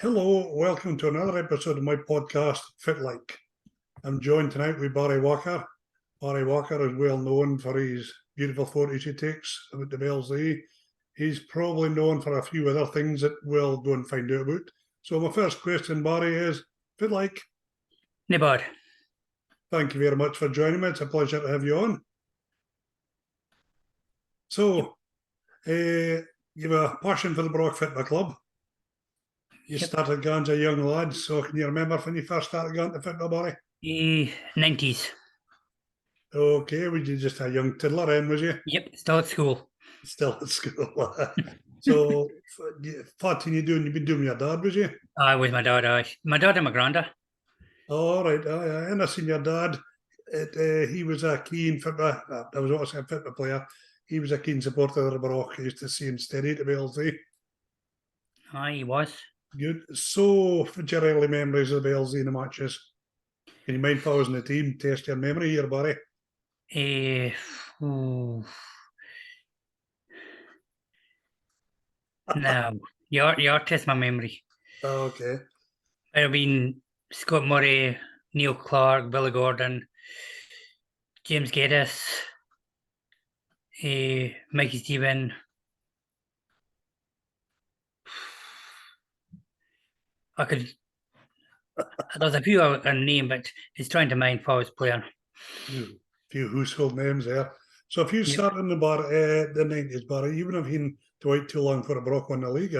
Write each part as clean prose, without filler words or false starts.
Hello, welcome to another episode of my podcast, Fitlike. I'm joined tonight with Barry Walker. Barry Walker is well known for his beautiful photos he takes about the Bells. He's probably known for a few other things that we'll go and find out about. So my first question, Barry, is Fitlike. No bad. Thank you very much for joining me. It's a pleasure to have you on. So, you have a passion for the Brock Fitness Club. You started going as a young lad, so can you remember when you first started going to football, Barry? 90s. Okay, was you just a young tiddler then, was you? Yep, still at school. Still at school. So, what you doing? You've been doing with your dad, was you? I was my dad. My dad and my granda. All right, and I seen your dad. He was a keen football. I was also a football player. He was a keen supporter of the Brock. I used to see him steady to BLZ. Aye, he was. Good. So, what's your early memories of the BLZ in the matches? Can you mind if I was in the team? Test your memory here, Barry. No, you're test my memory. Okay. I've been Scott Murray, Neil Clark, Billy Gordon, James Geddes, Mikey Stephen. There's a few I can name, but it's trying to mind if I was playing. Few household names there. So if you started in the the 90s, Barry, you wouldn't have been to wait too long for a Brock won the league.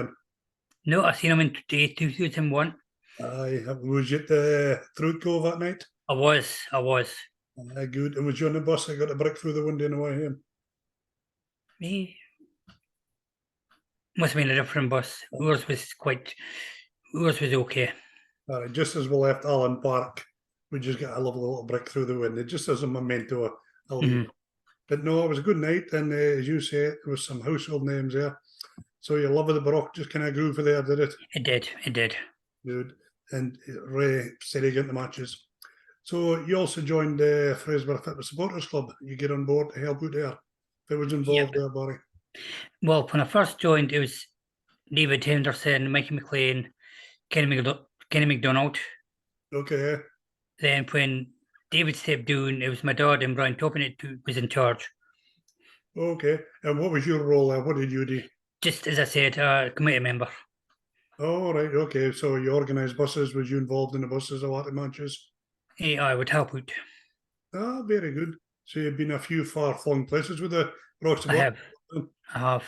No, I seen him in 2001. Was you at the Throat Cove that night? I was. Good. And was you on the bus that got a brick through the window on the way home? Me? Must have been a different bus. Yours was okay. All right, just as we left Allen Park, we just got a lovely little brick through the window, just as a memento. But no, it was a good night, and as you say, there was some household names there. So your love of the Brock just kind of grew for there, did it? It did. Good. And Ray said he got the matches. So you also joined the Fraserburgh Fitness Supporters Club. You get on board to help out there. Who was involved there, Barry? Well, when I first joined, it was David Henderson, Mikey McLean, Kenny McDonald. Okay. Then when David stepped down, it was my dad and Brian Toppin who was in charge. Okay. And what was your role there? What did you do? Just as I said, a committee member. Oh, right. Okay. So you organised buses. Was you involved in the buses a lot of matches? I would help out. Ah, very good. So you've been a few far-flung places with the Rocks. I have.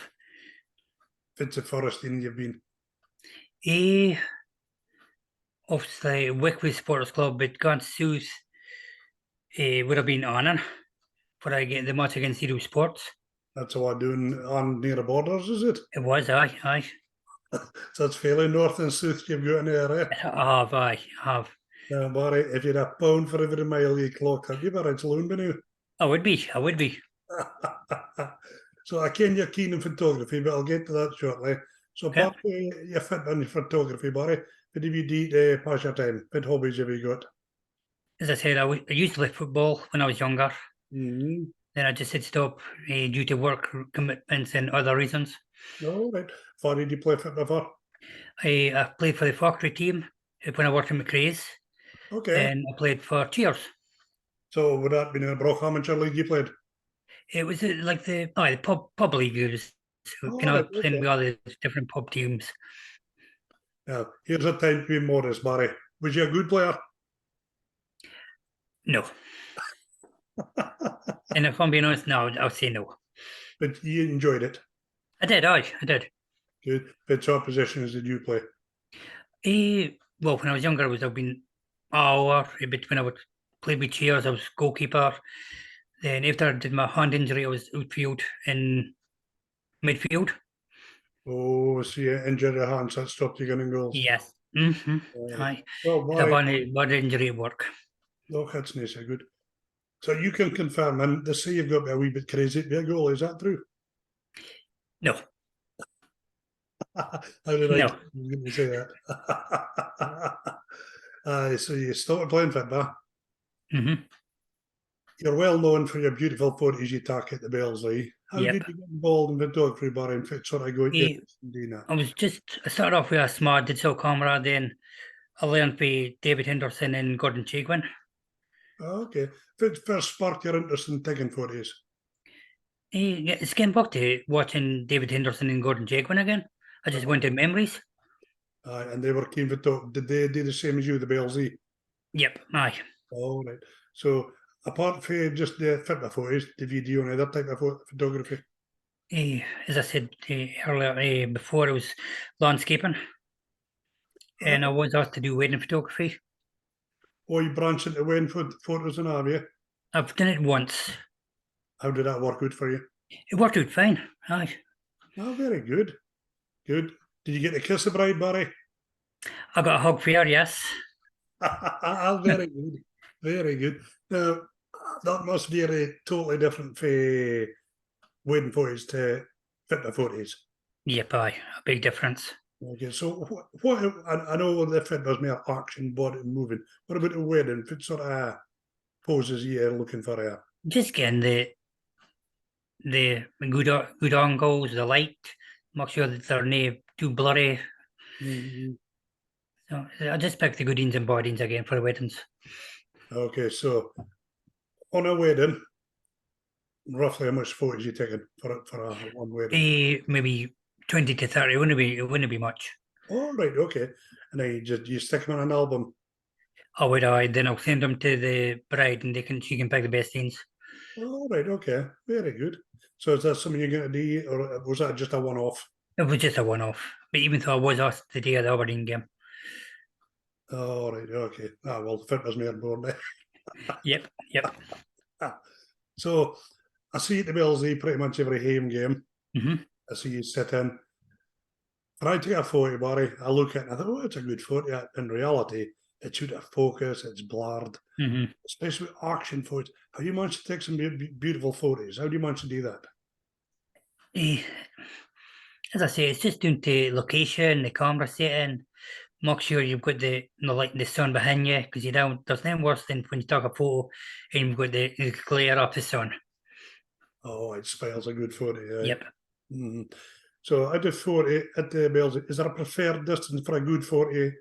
It's a Forestine you've been. Obviously, Wickley Supporters Club, but Gant South would have been honour for the match against Hero Sports. That's what I'm doing on near the borders, is it? It was, aye. So it's fairly north and south you've got in there, eh? I have. Now, Barry, if you'd a pound for every mile you clock, I'd give a rich loan, now. I would be. So I ken you're keen in photography, but I'll get to that shortly. So apart from your fit on your photography, Barry, what have you do to pass your time? What hobbies have you got? As I said, I used to play football when I was younger. Mm-hmm. Then I just had to stop due to work commitments and other reasons. All right. What did you play football for? I played for the factory team when I worked in McRae's. Okay. And I played for Cheers. So would that be in the Brock Amateur League you played? It was like the pub league views. Playing with all the different pub teams. Now, here's a time to be modest, Barry. Was you a good player? No. And if I'm being honest, no, I'll say no. But you enjoyed it? I did. Good. What sort of positions did you play? Well, when I was younger, I've been but when I would play with Cheers, I was goalkeeper. Then after I did my hand injury, I was outfield and midfield. Oh, so you injured your hand, so that stopped you getting goals? Yes. Aye. Well, Barry, bad injury at work. Oh, that's nice, good. So you can confirm, and they say you've got to be a wee bit crazy to be a goal, is that true? No. How did I say that? So you started playing football. Mm-hmm. You're well known for your beautiful photos you take at the Bells. How Yep. did you get involved in photography, Barry, and sort of go out there Eh, and doing that? I started off with a small digital camera, then I learned with David Henderson and Gordon Chigwin. Oh, okay. What first sparked your interest in taking photos? Yeah, it's getting back to watching David Henderson and Gordon Chigwin again. I just went to memories. And they were keen for talk. Did they do the same as you, the BLZ? Yep, aye. All right. So apart from just the fitness photos, did you do any other type of photography? As I said earlier, before it was landscaping, and I was asked to do wedding photography. Or you branched into wedding photos and have you? I've done it once. How did that work out for you? It worked out fine. Aye. Oh, very good. Good. Did you get to kiss the bride, Barry? I got a hug for her, yes. Very good. Very good. Now, that must be a totally different for wedding photos to fitness photos. Yep, aye. A big difference. Okay, so what I know the fitness more action, body moving. What about the wedding? What sort of poses you're looking for here? Just getting the good angles, the light, make sure that they're not too blurry. Mhm. So I just pick the good ends and bad ends again for the weddings. Okay, so on a wedding, roughly how much photos you taking for a one wedding? Maybe 20 to 30. It wouldn't be much. All right, okay. And then you stick them on an album. Then I'll send them to the bride and she can pick the best ends. All right, okay. Very good. So is that something you're going to do, or was that just a one-off? It was just a one-off. But even though I was asked the day of the Aberdeen game. All right, okay. Well, fitness more important. Yep. So I see at the Billsy pretty much every home game. hmm I see you sit in. When I take a photo, Barry, I look at it and I thought, oh, it's a good photo. Yeah, in reality, it's out of focus, it's blurred, hmm especially with action photos. How do you manage to take some beautiful photos? How do you manage to do that? Eh, as I say, it's just down to location, the camera setting. Make sure you've got the light and the sun behind you because you don't. There's nothing worse than when you take a photo and you've got the glare of the sun. Oh, it spoils a good photo, yeah. Yep. Mhm. So I do 40 at the Bells. Is there a preferred distance for a good 40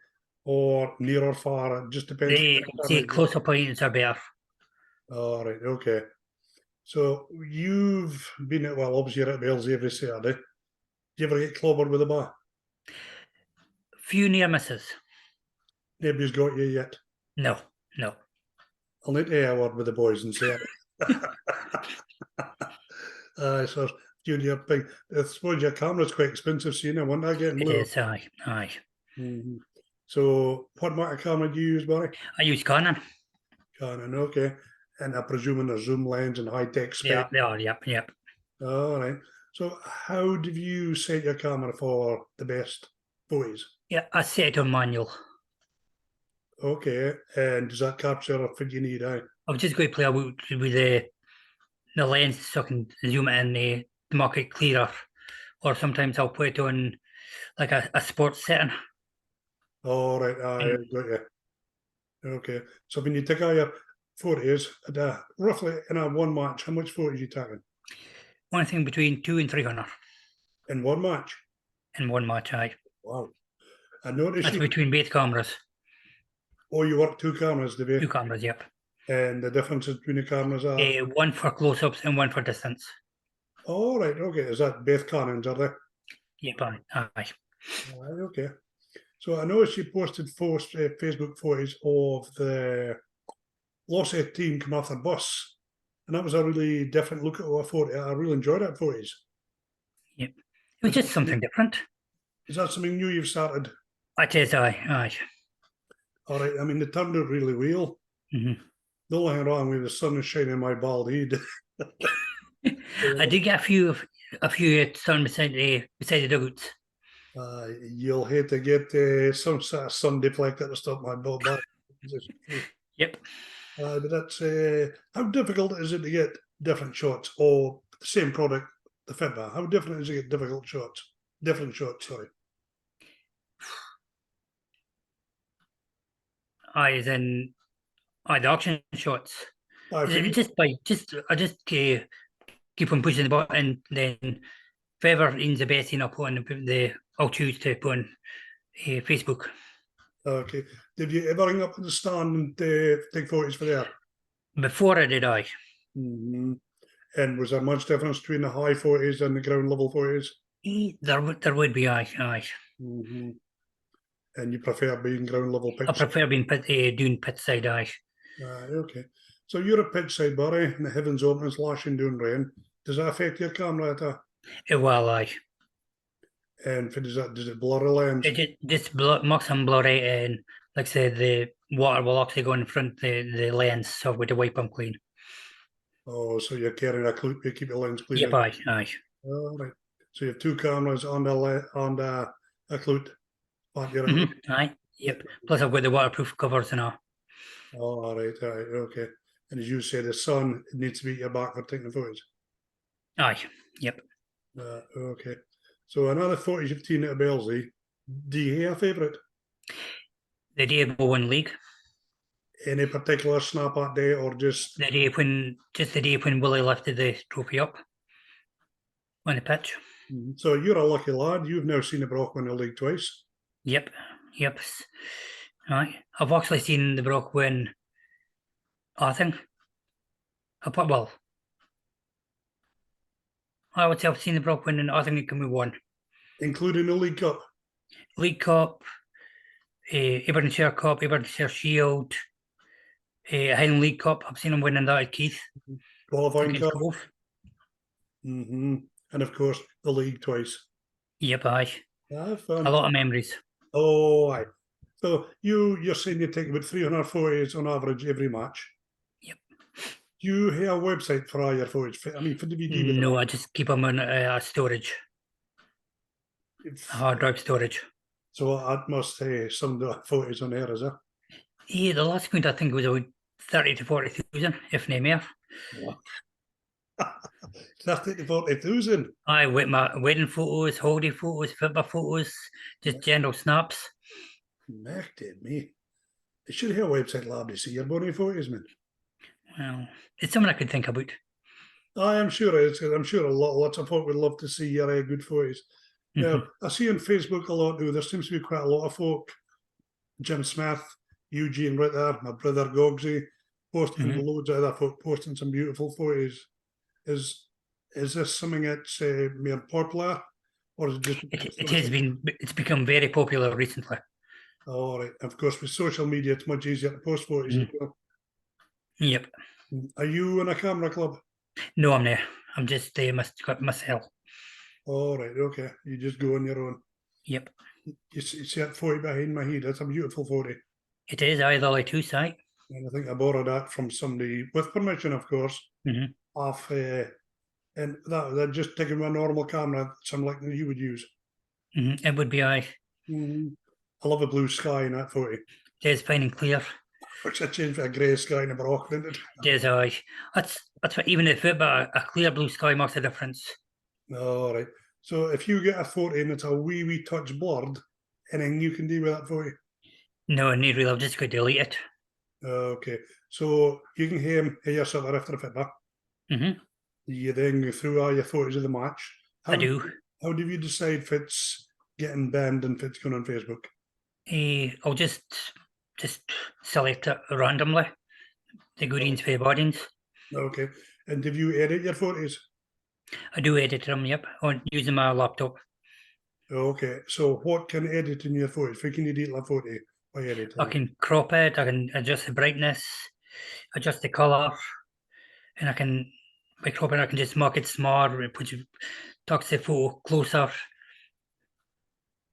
or near or far? It just depends. The close-up points are better. All right, okay. So you've been at, well, obviously you're at Bells every Saturday. Do you ever get clobbered with a bar? Few near misses. Nobody's got you yet. No, no. I'll need to have a word with the boys and say so junior thing. I suppose your camera's quite expensive, so you know, when I get It more. is. Aye. Mhm. So what mark of camera do you use, Barry? I use Canon. Canon, okay. And I presume a zoom lens and high tech They spec. are. They are. Yep. All right. So how did you set your camera for the best photos? Yeah, I set it on manual. Okay. And does that capture what you need? I've just got to play about with the lens so I can zoom it in to make it clearer. Or sometimes I'll put it on like a sports setting. All right. I And got you. Okay. So when you take all your photos, roughly in a one match, how much photos you taking? one thing between 200 and 300 In one match? in one match. Aye. Wow. I noticed That's you, between both cameras. you work two cameras, do you? Two cameras. Yep. And the differences between the cameras are? One for close-ups and one for distance. All right. Okay. Is that both Canons, are they? Yep. Aye. All right. Okay. So I noticed you posted Facebook photos of the Lossy team coming off the bus, and that was a really different look at a photo. I really enjoyed that photos. Yep. It was just something different. Is that something new you've started? It is. Aye. All right. I mean, they turned out really well. hmm The only thing wrong with the sun is shining on my bald head. I did get a few sun beside the dugouts. You'll hate to get some sort of sun deflector to stop my bald back. Yep. But that's how difficult is it to get different shots or the same product, the Fitbar? How different is it to get different shots? Sorry. As in the auction shots. Aye, Is for it you, just by just I just keep on pushing the button. Then if ever Ian's the best thing I'll put on I'll choose to put on Facebook. Okay. Did you ever ring up in the stand and take photos for there? Before I did, I. Mm-hmm. And was there much difference between the high 40s and the ground level 40s? There would be, aye. Mm-hmm. And you prefer being ground level I pitch? prefer being doing pit side, aye. Okay. So you're a pitch side, Barry, and the heavens open, it's lashing down rain. Does that affect your camera at all? Well, aye. And does it blur the lens? It just mucks and blurry, and like I said, the water will actually go in front the lens, so with the wipe them clean. Oh, so you're carrying a clip to keep your lens clean. Yep, aye. All right. So you have two cameras on the a clute. Aye, yep. Plus I've got the waterproof covers and all. Oh, all right, okay. And as you say, the sun needs to be at your back for taking the photos. Aye, yep. Okay. So another photos you've taken at Belsley. Do you have a favourite? The day we won league. Any particular snap that day, or just The day when Willie lifted the trophy up on the pitch. So you're a lucky lad. You've now seen the Brock win the league twice. Yep. Aye. I've actually seen the Brock win Arthing. Well, I would say I've seen the Brock win in Arthing and we won. Including the League Cup. League Cup, Aberdeenshire Cup, Aberdeenshire Shield, Highland League Cup. I've seen him winning that at Keith. Qualifying Against Cup. Cove. And of course, the league twice. Yep, aye. Fun. A lot of memories. Oh, aye. So you're saying you take about 300 photos on average every match. Yep. Do you have a website for all your photos? I mean, for DVD. No, I just keep them on storage. Hard drive storage. So I must say some of the photos on there, is it? Yeah, the last count I think was about 30 to 40,000, if not more. 30 to 40,000. Aye, with my wedding photos, holiday photos, football photos, just general snaps. Merked me. They should have a website lab to see your body photos, man. Well, it's something I could think about. I am sure it is, because I'm sure lots of folk would love to see your good photos. Now, I see on Facebook a lot, though, there seems to be quite a lot of folk. Jim Smith, Eugene Ritter, my brother Gogsy, posting loads of other folk, posting some beautiful photos. Is this something that's more popular, or is it just? It's become very popular recently. All right. Of course, with social media, it's much easier to post photos as well. Yep. Are you in a camera club? No, I'm there. I'm just myself. All right. Okay. You just go on your own. Yep. You see that photo behind my head? That's a beautiful photo. It is either like two site. And I think I borrowed that from somebody with permission, of course. Off, and they're just taking a normal camera, something like you would use. It would be I love the blue sky in that photo. It is fine and clear. Which I changed for a grey sky in the Brock, didn't it? It is I. That's what even if it, but a clear blue sky makes a difference. All right. So if you get a photo and it's a wee touch blurred, anything you can do with that photo? No, not really. I've just got to delete it. Okay. So you can hear yourself after the feedback. You then go through all your photos of the match. I do. How do you decide if it's getting banned and if it's going on Facebook? I'll just select it randomly. The good ones for the bad ones. Okay. And do you edit your photos? I do edit them, yep, on using my laptop. Okay. So what can edit in your photos? How can you edit a photo by editing? I can crop it, I can adjust the brightness, adjust the colour, and by cropping I can just mark it smaller, tucks the photo closer.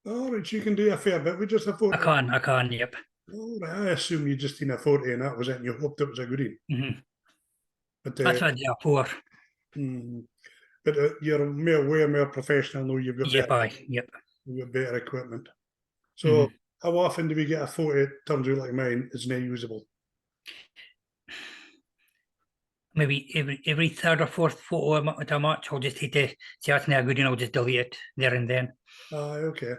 All right, you can do a fair bit with just a photo. I can, yep. All right, I assume you just seen a photo and that was it, and you hoped it was a goodie. But that's what I do for. But you're way more professional now. You've got You've got better equipment. So how often do we get a photo that turns out like mine is not usable? Maybe every third or fourth photo at a match, I'll just hit the see that's not good and I'll just delete it there and then. Okay.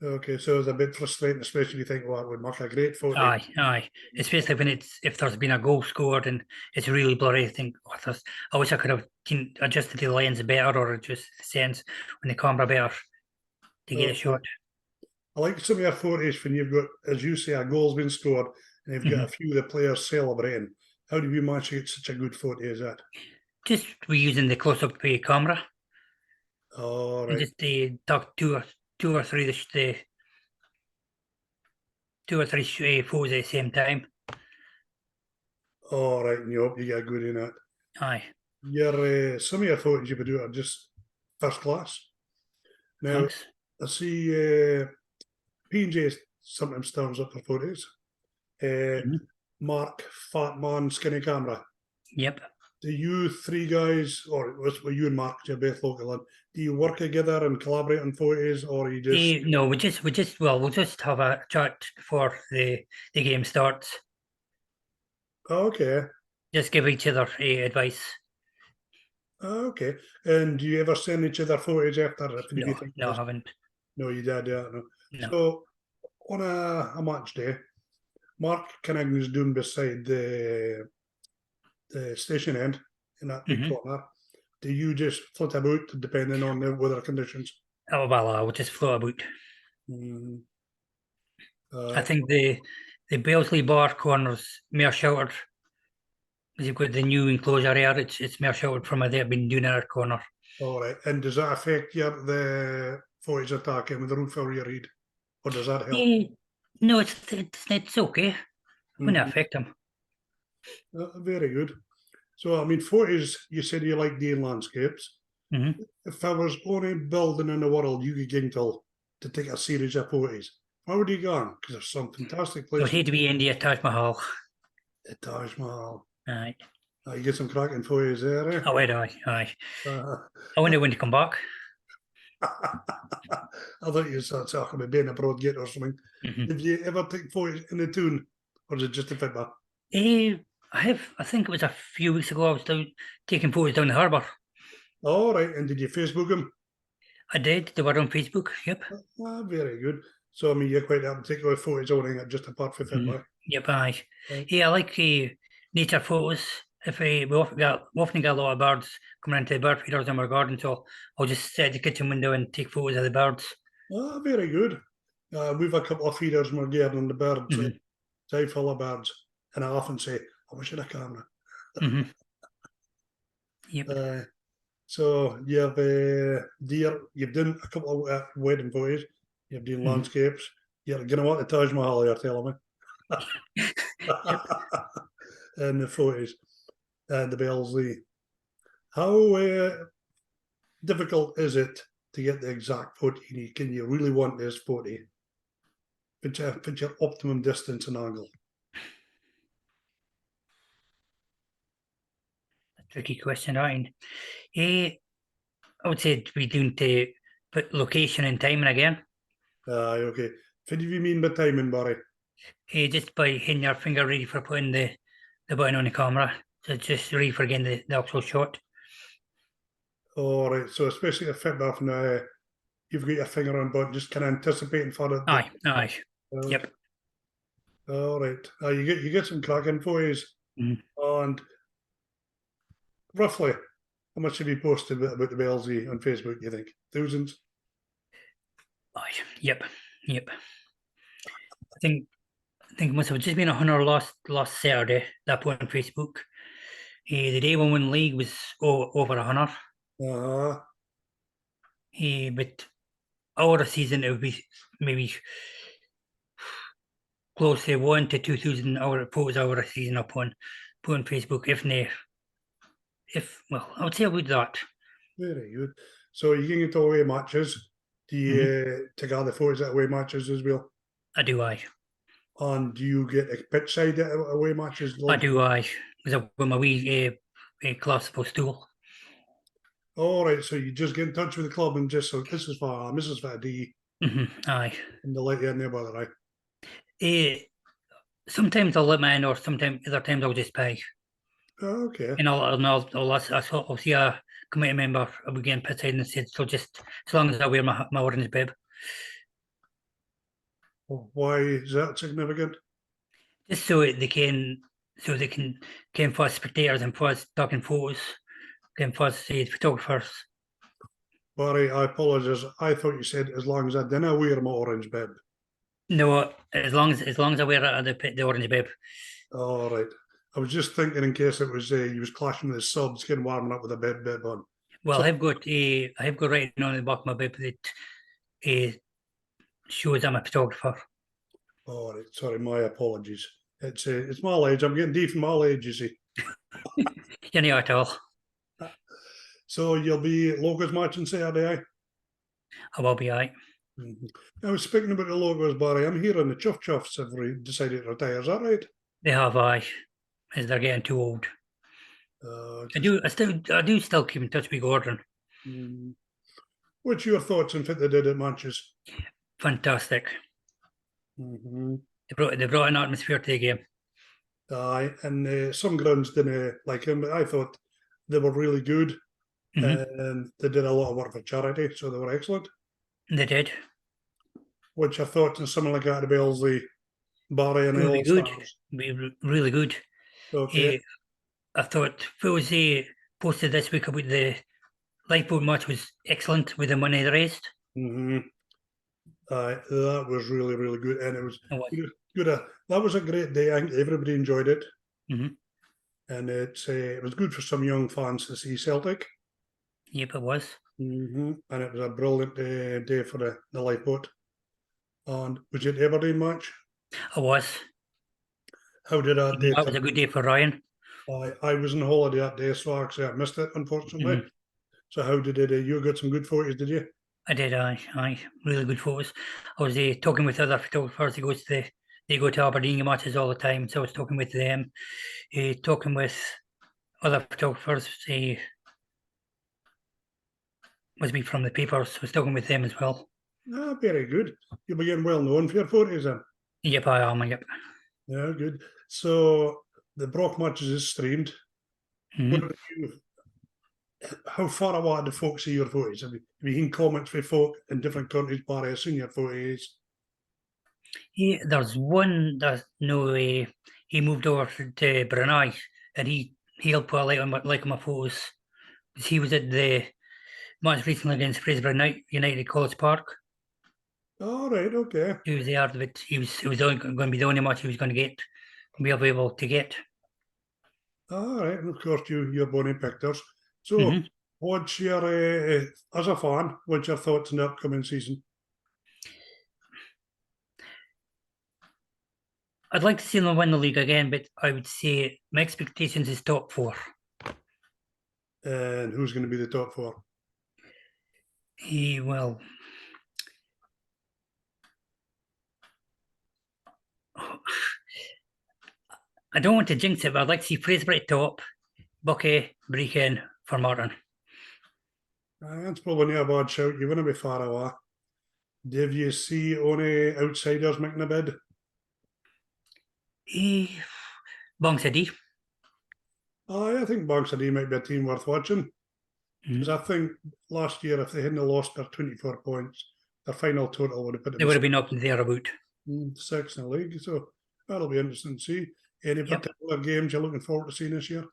Okay, so it's a bit frustrating, especially if you think, well, it would make a great photo. Aye. Especially when if there's been a goal scored and it's really blurry. I think, I wish I could have adjusted the lens better or just the sense when the camera better to get a Okay. shot. I like some of your photos when you've got, as you say, a goal's been scored and you've got a few of the players celebrating. How do you manage to get such a good photo as that? Just we're using the close-up camera All and right. just duck two or three photos at the same time. All right. And you hope you get good in that. Aye, Some of your photos you do are just first class. Now, thanks. I see P&J sometimes turns up for photos. Mhm. Mark, Fat Man, Skinny Camera. Yep. Do you three guys, or well, you and Mark, you're both local, do you work together and collaborate on photos, or you just? No, we'll just have a chat before the game starts. Okay, Just give each other advice. okay. And do you ever send each other photos after if you No, think no, I haven't. no, you did, yeah, no. No. So on a match day, Mark Connington's doing beside the station end in that big hmm corner. Do you just flit about depending on the weather conditions? Oh well, I will just float about. Mm, I think the Belsley bar corners more sheltered. You've got the new enclosure area. It's more sheltered from where they've been doing in our corner. all right. And does that affect the footage attacking with the roof over your head? Or does that help? Eh, no, it's okay. Wouldn't Mhm. affect them. Very good. So, I mean, photos, you said you like doing landscapes. Mm-hmm. If I was only building in the world you could get to take a series of photos, where would you go? Because there's some fantastic It would places. hate to be India, Taj Mahal. The Taj Mahal. Aye. You get some cracking photos there, eh? Oh, aye. Uh, I wonder when to come back. I thought you were talking about being a broad gate or something. Mm-hmm. Have you ever taken photos in the tune? Or is it just a fitba? Eh, I think it was a few weeks ago. I was taking photos down the harbour. All right. And did you Facebook them? I did. They were on Facebook. Yep. Very good. So, I mean, you're quite happy to take those photos owning it just apart from Mhm. fitba. Yep. Aye. Right. Yeah, I like nature photos. If we often get a lot of birds coming into the bird feeders in our garden, so I'll just sit at the kitchen window and take photos of the birds. Very good. We've a couple of feeders in our garden and the birds, hmm day full of birds. And I often say, I wish I had a camera. hmm Yep. Uh, so you've deer, you've done a couple of wedding photos, you've done hmm landscapes. You're gonna want the Taj Mahal, you're telling me. Yep. And the photos and the Belsley. How difficult is it to get the exact photo you need? Can you really want this photo? Fit your optimum distance and angle. Tricky question, right? I would say we doing to put location and timing again. Okay. What do you mean by timing, Barry? Just by hitting your finger ready for putting the button on the camera. So just ready for getting the actual shot. All right. So especially a fit off now, you've got your finger on button, just kind of anticipating for it. Aye. Yep. All right. You get some cracking photos, Mhm. and roughly how much have you posted about the BLZ on Facebook? You think thousands? Aye. Yep. I think it must have just been 100 last Saturday that I put on Facebook. The day we won league was over 100. Uh, But our season it would be maybe close to 1 to 2,000 hour photos our season up on put on Facebook. If well, I would say about that. Very good. So you can get away matches. Do hmm you take other photos at away matches as well? I do. And do you get a pitch side at away matches? I do. Because I've got my wee collapsible stool. All right, so you just get in touch with the club and just so this is for Mrs. Faddy, Aye. and they'll let you in there by the right. Uh, Sometimes I'll let my in, or sometimes other times I'll just pay. Okay, And I'll see a committee member. I'll be getting put aside and said, so just as long as I wear my orange bib. Why is that significant? Just so they can for spectators and for taking photos, can for photographers. Barry, I apologise. I thought you said as long as I didn't wear my orange bib. No, as long as I wear the orange bib. All right. I was just thinking in case it was he was clashing with his subs, getting warming up with a bib on. Well, So, I have got writing on the back of my bib that shows I'm a photographer. all right. Sorry, my apologies. It's my age. I'm getting deep from my age, you see. You're not at all. So you'll be Locos matching Saturday. I will be alright. I was speaking about the Locos, Barry. I'm hearing the Chuff Chuffs have decided to retire. Is that right? They have as they're getting too old. I do still keep in touch with Gordon. What's your thoughts on what they did at matches? Fantastic. Mm-hmm. They brought an atmosphere to the game. Aye, and some grounds didn't like him, but I thought they were really good. And they did a lot of work for charity, so they were excellent. They did. Which I thought in something like that, Belsley, Barry, and Really All good. Stars. Really good. Okay. I thought what was posted this week about the lifeboat match was excellent with the money they raised. Mm-hmm. That was really, really good, and it was It good. That was a great day. I think everybody enjoyed it, mm-hmm. and it was good for some young fans to see Celtic. Yep, it was. Mm-hmm. And it was a brilliant day for the lifeboat. And was it Aberdeen match? I was. How did that day That was a good day for Ryan. I was on holiday that day, so actually I missed it, unfortunately. Mm-hmm. So how did it? You got some good photos, did you? I did. Aye, really good photos. I was talking with other photographers. They go to Aberdeen matches all the time. So I was talking with them, talking with other photographers. Was me from the papers. I was talking with them as well. Ah, very good. You're getting well known for your photos then. Yep, I am. Yep. Yeah, good. So the Brock matches is streamed. Mm-hmm. How far away do folks see your photos? Have you seen comments from folk in different countries, Barry, seeing your photos? Yeah, there's one that he moved over to Brunei and he helped put a like on my photos. He was at the match recently against Fraser United College Park. All right, okay. He was there, but it was going to be the only match he was going to be able to get. All right, and of course you're Bonnie Pictures. So, what's your as a fan? What's your thoughts on the upcoming season? I'd like to see them win the league again, but I would say my expectations is top four. And who's going to be the top four? Well, I don't want to jinx it, but I'd like to see Fraser at top, Bucky, Brechin for Martin. That's probably not a bad shout. You're going to be far away. Did you see any outsiders making a bid? Bongsadee. I think Bongsadee might be a team worth watching. Because I think last year, if they hadn't lost their 24 points, their final total would have put them. They would have been up there about sixth in the league. So that'll be interesting to see. Any particular games you're looking forward to seeing this year?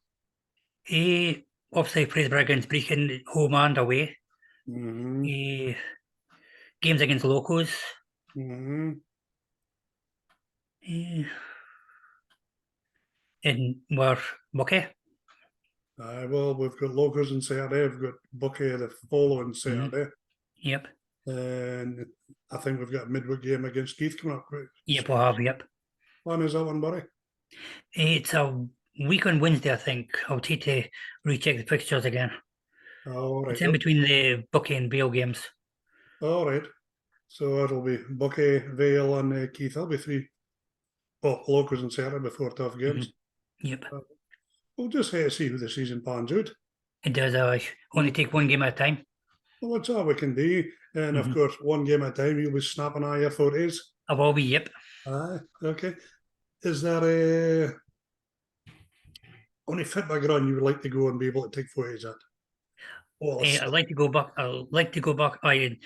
Obviously, Fraser against Brechin, home and away. Games against Locos. And we're Bucky. Well, we've got Locos on Saturday. We've got Bucky the following Saturday. Yep. And I think we've got a midweek game against Keith coming up. Yep, we'll have, yep. When is that one, Barry? It's a week on Wednesday, I think. I'll take to recheck the fixtures again. All right. It's in between the Bucky and Vale games. All right. So it'll be Bucky, Vale, and Keith. That'll be three. Well, Locos and Saturday before tough games. Yep. We'll just have to see who the season pans out. It does. Only take one game at a time. Well, that's all we can do. And of course, one game at a time, you'll be snapping all your photos. I will be, yep. Okay. Is there only fit background you would like to go and be able to take photos at? I'd like to go back. In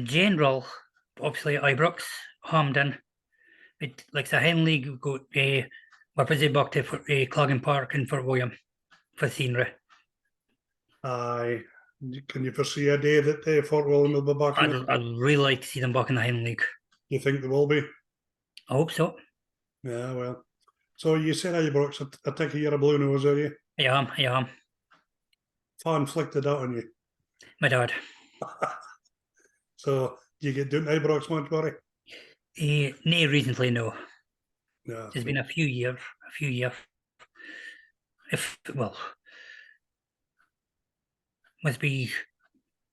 general, obviously Ibrox, Hampden. It like the Hen League, we've got we're busy back to Clogging Park and Fort William for scenery. Aye. Can you foresee a day that Fort William will be back in it? I'd really like to see them back in the Hen League. Do you think they will be? I hope so. Yeah, well. So you said Ibrox, I think you're a blue nose, are you? I am. Fan inflicted that on you. My dad. So do you get down to Ibrox much, Barry? No, recently, no. Yeah. It's been a few years. Well, must be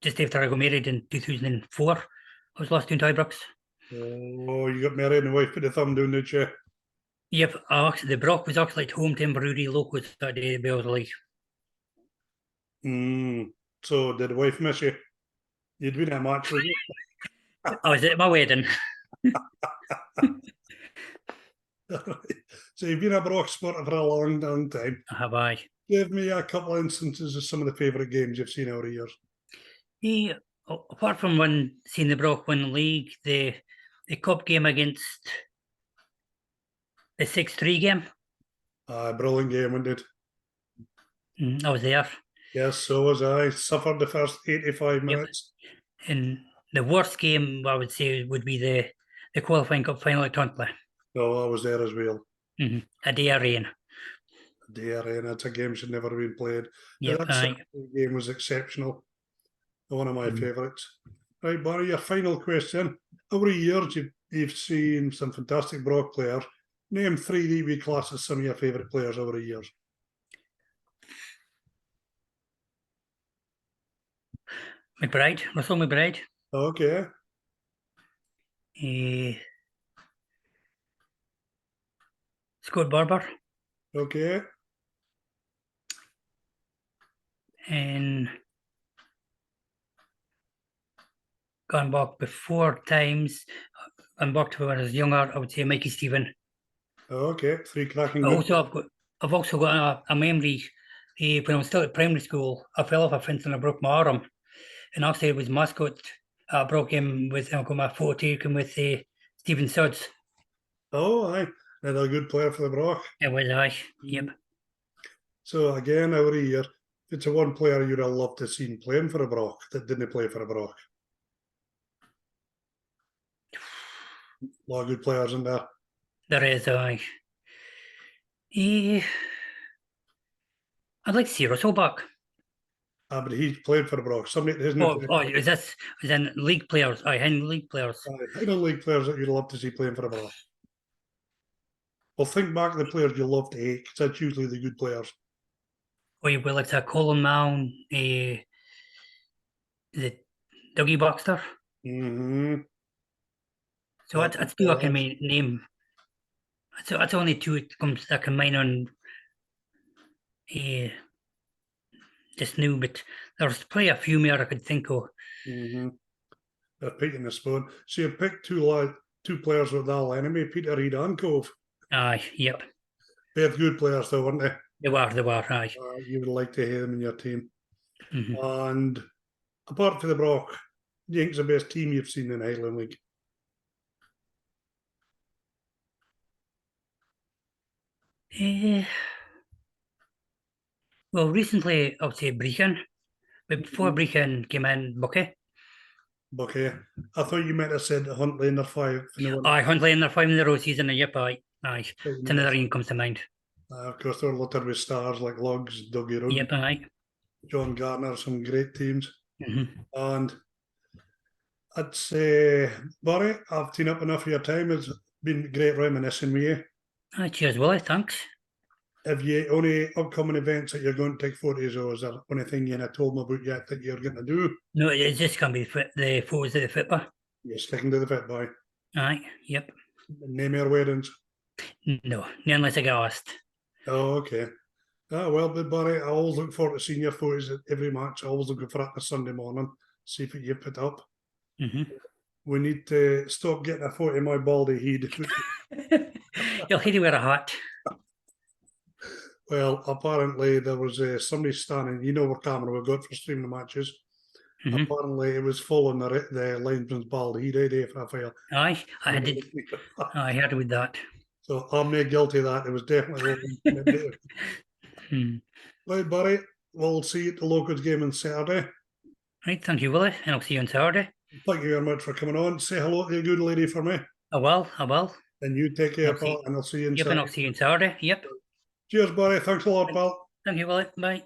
just after I got married in 2004. I was last doing to Ibrox. Oh, you got married and the wife put the thumb down, did you? Yep, the Brock was actually at home temporary locals that day, the Bells League. So did the wife miss you? You'd been at a match, was it? I was at my wedding. So you've been a Brock supporter for a long, long time. Have I? Give me a couple of instances of some of the favourite games you've seen over the years. Apart from seeing the Brock win the league, the cup game against the 6-3 game. Brilliant game, wasn't it? I was there. Yes, so was I. Suffered the first 85 minutes. And the worst game, I would say, would be the qualifying cup final at Tuntley. No, I was there as well. A day of rain. A day of rain. It's a game should never have been played. Yep, that game was exceptional. One of my favourites. Right, Barry, your final question. Over the years, you've seen some fantastic Brock players. Name 3 that we class as some of your favourite players over the years. Russell McBride. Okay. Scott Barber. Okay. And gone back before times, and back to when I was younger, I would say Mikey Stephen. Okay, 3 cracking. I've also got a memory. When I was still at primary school, I fell off a fence and I broke my arm. And actually, it was mascot. I broke him with, I got my photo taken with Stephen Sudds. Oh, aye. Another good player for the Brock. It was I. Yep. So again, over the year, it's a one player you'd have loved to see playing for a Brock that didn't play for a Brock. A lot of good players in there. There is I. I'd like to see Russell back. But he's played for the Brock. Somebody isn't. Is this in league players? In league players. I know league players that you'd love to see playing for the Brock. Well, think back to the players you love to hate, because that's usually the good players. You've got like Colin Mound, the Dougie Baxter. So that's 2 I can name. That's only 2 that can mine on just new, but there's probably a few more I could think of. They're picking the spoon. So you picked 2 players with our enemy, Peter Reid and Cove. Aye, yep. They're good players though, weren't they? They were, aye. You would like to hear them in your team. And apart from the Brock, do you think it's the best team you've seen in the Highland League? Well, recently I would say Brechin, but before Brechin came in, Bucky. Bucky. I thought you might have said Huntley in their 5. Aye, Huntley in their 5 in a row season, yep, aye. It's another one comes to mind. Of course, they're littered with stars like Lugs, Dougie Run, yep, aye. John Garner, some great teams. And I'd say, Barry, I've taken up enough of your time. It's been great reminiscing with you. Cheers, Willie, thanks. Have you any upcoming events that you're going to take photos of? Is there anything you haven't told me about yet that you're going to do? No, it's just going to be the photos of the Fitbar. You're sticking to the Fit Boy. Aye, yep. Name your weddings? No, not unless I get asked. Oh, okay. Well, but Barry, I always look forward to seeing your photos at every match. I always looking for it on a Sunday morning, see if you put up. We need to stop getting a photo of my baldy head. You'll have to wear a hat. Well, apparently there was somebody standing, you know what camera we've got for streaming the matches. Apparently, it was full on the linesman's bald head for a file. Aye, I heard about that. So I'm not guilty of that. It was definitely open. Right, Barry, we'll see you at the Locals game on Saturday. Right, thank you, Willie, and I'll see you on Saturday. Thank you very much for coming on. Say hello to the good lady for me. I will. And you take care, pal, and I'll see you on Yep, Saturday. and I'll see you on Saturday. Yep. Cheers, Barry. Thanks a lot, pal. Thank you, Willie. Bye.